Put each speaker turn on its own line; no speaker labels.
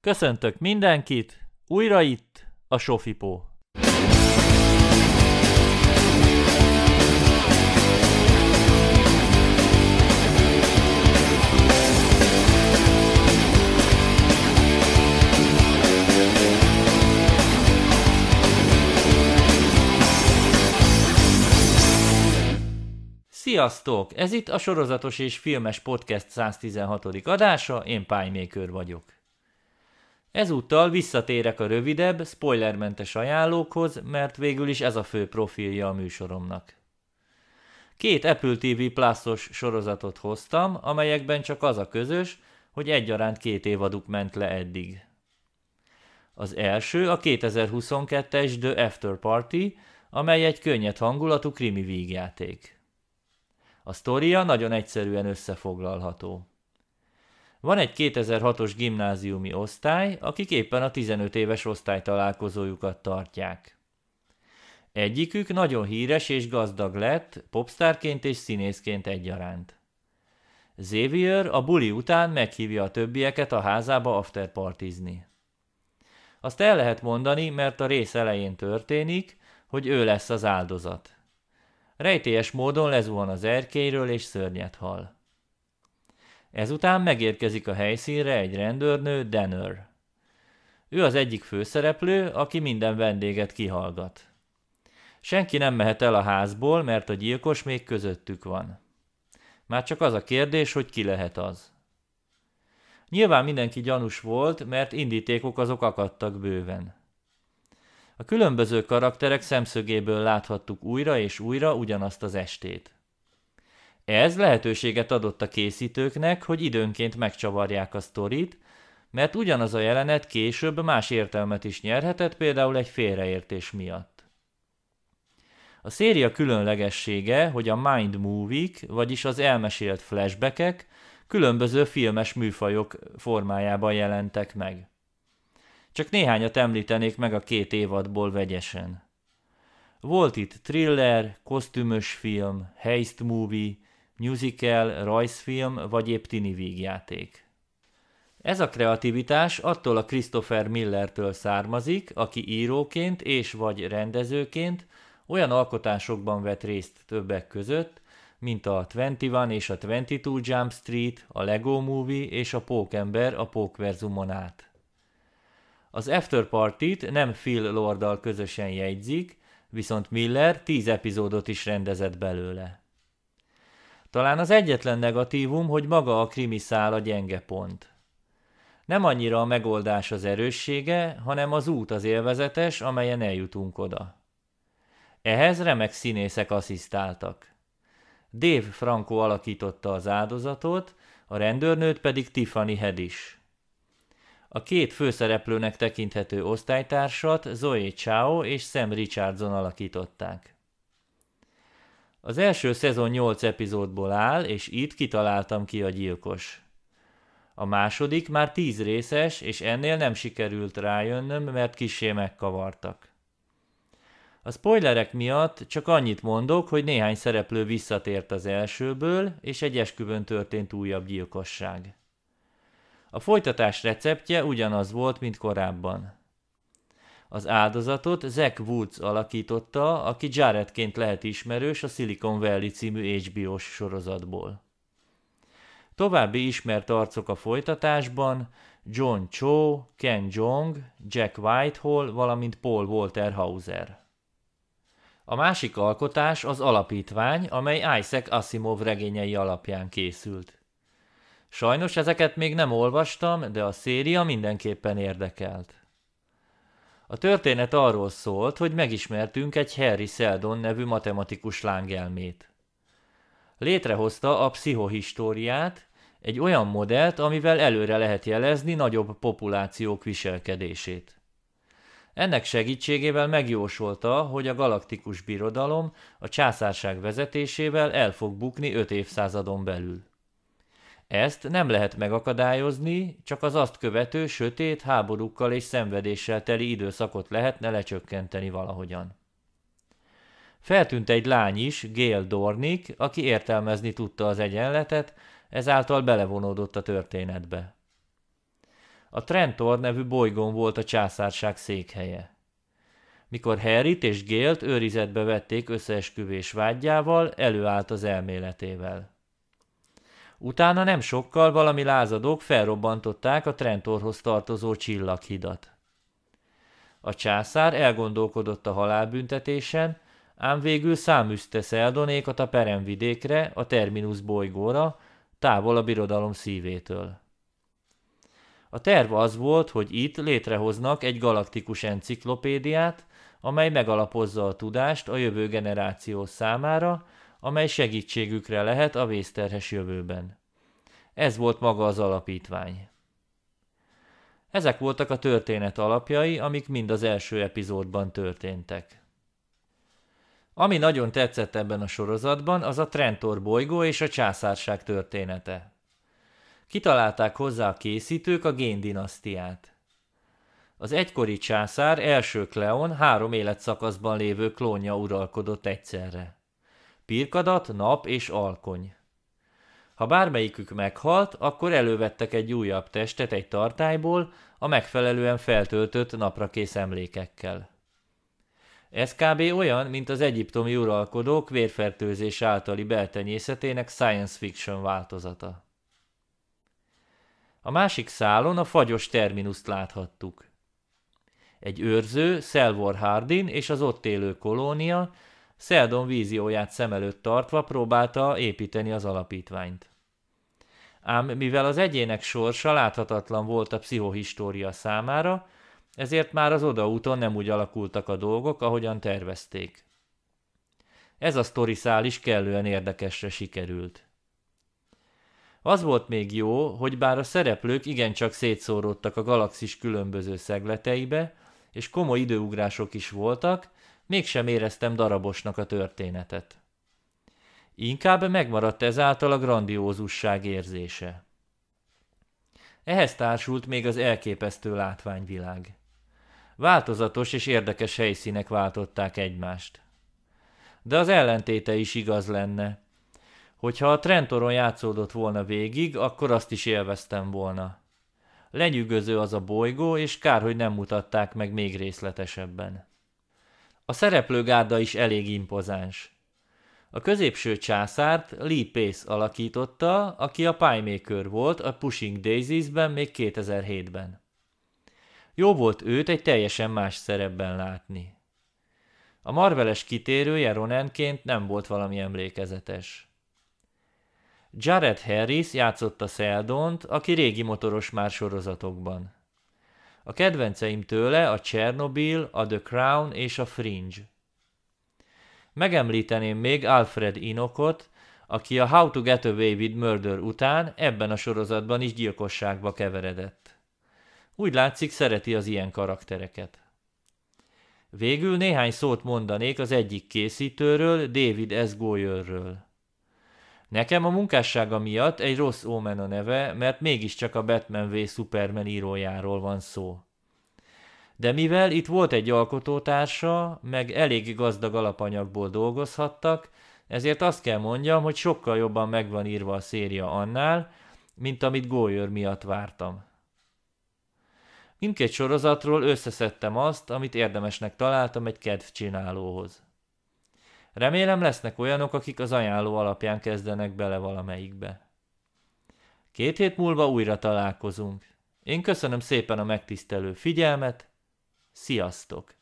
Köszöntök mindenkit, újra itt a Sofipó. Sziasztok! Ez itt a Sorozatos és Filmes Podcast 116. adása, én Pálymékör vagyok. Ezúttal visszatérek a rövidebb, spoilermentes ajánlókhoz, mert végül is ez a fő profilja a műsoromnak. 2 Apple TV Plus-os sorozatot hoztam, amelyekben csak az a közös, hogy egyaránt 2 évaduk ment le eddig. Az első a 2022-es The After Party, amely egy könnyed hangulatú krimi vígjáték. A sztoria nagyon egyszerűen összefoglalható. Van egy 2006-os gimnáziumi osztály, akik éppen a 15 éves osztálytalálkozójukat tartják. Egyikük nagyon híres és gazdag lett, popstárként és színészként egyaránt. Xavier a buli után meghívja a többieket a házába afterpartizni. Azt el lehet mondani, mert a rész elején történik, hogy ő lesz az áldozat. Rejtélyes módon lezuhan az erkélyről és szörnyet hal. Ezután megérkezik a helyszínre egy rendőrnő, Danner. Ő az egyik főszereplő, aki minden vendéget kihallgat. Senki nem mehet el a házból, mert a gyilkos még közöttük van. Már csak az a kérdés, hogy ki lehet az. Nyilván mindenki gyanús volt, mert indítékok azok akadtak bőven. A különböző karakterek szemszögéből láthattuk újra és újra ugyanazt az estét. Ez lehetőséget adott a készítőknek, hogy időnként megcsavarják a sztorit, mert ugyanaz a jelenet később más értelmet is nyerhetett, például egy félreértés miatt. A széria különlegessége, hogy a mind movie-k, vagyis az elmesélt flashbackek különböző filmes műfajok formájában jelentek meg. Csak néhányat említenék meg a 2 évadból vegyesen. Volt itt thriller, kosztümös film, heist movie, musical, rajzfilm vagy épp tini vígjáték. Ez a kreativitás attól a Christopher Millertől származik, aki íróként és vagy rendezőként olyan alkotásokban vett részt többek között, mint a 21 és a 22 Jump Street, a Lego Movie és a Pókember a Pókverzumon át. Az After Party-t nem Phil Lorddal közösen jegyzik, viszont Miller 10 epizódot is rendezett belőle. Talán az egyetlen negatívum, hogy maga a krimi szál a gyenge pont. Nem annyira a megoldás az erőssége, hanem az út az élvezetes, amelyen eljutunk oda. Ehhez remek színészek asszisztáltak. Dave Franco alakította az áldozatot, a rendőrnőt pedig Tiffany Haddish. A 2 főszereplőnek tekinthető osztálytársat Zoe Chao és Sam Richardson alakították. Az első szezon 8 epizódból áll, és itt kitaláltam ki a gyilkos. A második már 10 részes, és ennél nem sikerült rájönnöm, mert kissé megkavartak. A spoilerek miatt csak annyit mondok, hogy néhány szereplő visszatért az elsőből, és egy esküvőn történt újabb gyilkosság. A folytatás receptje ugyanaz volt, mint korábban. Az áldozatot Zach Woods alakította, aki Jaredként lehet ismerős a Silicon Valley című HBO-s sorozatból. További ismert arcok a folytatásban John Cho, Ken Jeong, Jack Whitehall, valamint Paul Walter Hauser. A másik alkotás az Alapítvány, amely Isaac Asimov regényei alapján készült. Sajnos ezeket még nem olvastam, de a széria mindenképpen érdekelt. A történet arról szólt, hogy megismertünk egy Harry Seldon nevű matematikus lángelmét. Létrehozta a pszichohistóriát, egy olyan modellt, amivel előre lehet jelezni nagyobb populációk viselkedését. Ennek segítségével megjósolta, hogy a galaktikus birodalom a császárság vezetésével el fog bukni 5 évszázadon belül. Ezt nem lehet megakadályozni, csak az azt követő sötét, háborúkkal és szenvedéssel teli időszakot lehetne lecsökkenteni valahogyan. Feltűnt egy lány is, Gail Dornick, aki értelmezni tudta az egyenletet, ezáltal belevonódott a történetbe. A Trantor nevű bolygón volt a császárság székhelye. Mikor Harryt és Gale-t őrizetbe vették összeesküvés vádjával, előállt az elméletével. Utána nem sokkal valami lázadók felrobbantották a Trantorhoz tartozó csillaghidat. A császár elgondolkodott a halálbüntetésen, ám végül száműzte Seldonékat a peremvidékre, a Terminus bolygóra, távol a birodalom szívétől. A terv az volt, hogy itt létrehoznak egy galaktikus enciklopédiát, amely megalapozza a tudást a jövő generáció számára, amely segítségükre lehet a vészterhes jövőben. Ez volt maga az alapítvány. Ezek voltak a történet alapjai, amik mind az első epizódban történtek. Ami nagyon tetszett ebben a sorozatban, az a Trantor bolygó és a császárság története. Kitalálták hozzá a készítők a géndinasztiát. Az egykori császár első Kleon 3 életszakaszban lévő klónja uralkodott egyszerre. Pirkadat, Nap és Alkony. Ha bármelyikük meghalt, akkor elővettek egy újabb testet egy tartályból a megfelelően feltöltött naprakész emlékekkel. Ez kb. Olyan, mint az egyiptomi uralkodók vérfertőzés általi beltenyészetének science fiction változata. A másik szálon a fagyos Terminust láthattuk. Egy őrző, Selvar Hardin és az ott élő kolónia Seldon vízióját szem előtt tartva próbálta építeni az alapítványt. Ám mivel az egyének sorsa láthatatlan volt a pszichohistória számára, ezért már az odaúton nem úgy alakultak a dolgok, ahogyan tervezték. Ez a sztoriszál is kellően érdekesre sikerült. Az volt még jó, hogy bár a szereplők igencsak szétszóródtak a galaxis különböző szegleteibe, és komoly időugrások is voltak, mégsem éreztem darabosnak a történetet. Inkább megmaradt ezáltal a grandiózusság érzése. Ehhez társult még az elképesztő látványvilág. Változatos és érdekes helyszínek váltották egymást. De az ellentéte is igaz lenne. Hogyha a Trantoron játszódott volna végig, akkor azt is élveztem volna. Lenyűgöző az a bolygó, és kár, hogy nem mutatták meg még részletesebben. A szereplőgárda is elég impozáns. A középső császárt Lee Pace alakította, aki a Pie-Maker volt a Pushing Daisies-ben még 2007-ben. Jó volt őt egy teljesen más szerepben látni. A Marveles kitérője Ronanként nem volt valami emlékezetes. Jared Harris játszotta Seldont, aki régi motoros már sorozatokban. A kedvenceim tőle a Chernobyl, a The Crown és a Fringe. Megemlíteném még Alfred Enochot, aki a How to Get Away with Murder után ebben a sorozatban is gyilkosságba keveredett. Úgy látszik, szereti az ilyen karaktereket. Végül néhány szót mondanék az egyik készítőről, David S. Goyerről. Nekem a munkássága miatt egy rossz ómen a neve, mert mégiscsak a Batman v Superman írójáról van szó. De mivel itt volt egy alkotótársa, meg elég gazdag alapanyagból dolgozhattak, ezért azt kell mondjam, hogy sokkal jobban meg van írva a széria annál, mint amit Goyer miatt vártam. Mindkét sorozatról összeszedtem azt, amit érdemesnek találtam egy kedvcsinálóhoz. Remélem lesznek olyanok, akik az ajánló alapján kezdenek bele valamelyikbe. 2 hét múlva újra találkozunk. Én köszönöm szépen a megtisztelő figyelmet, sziasztok!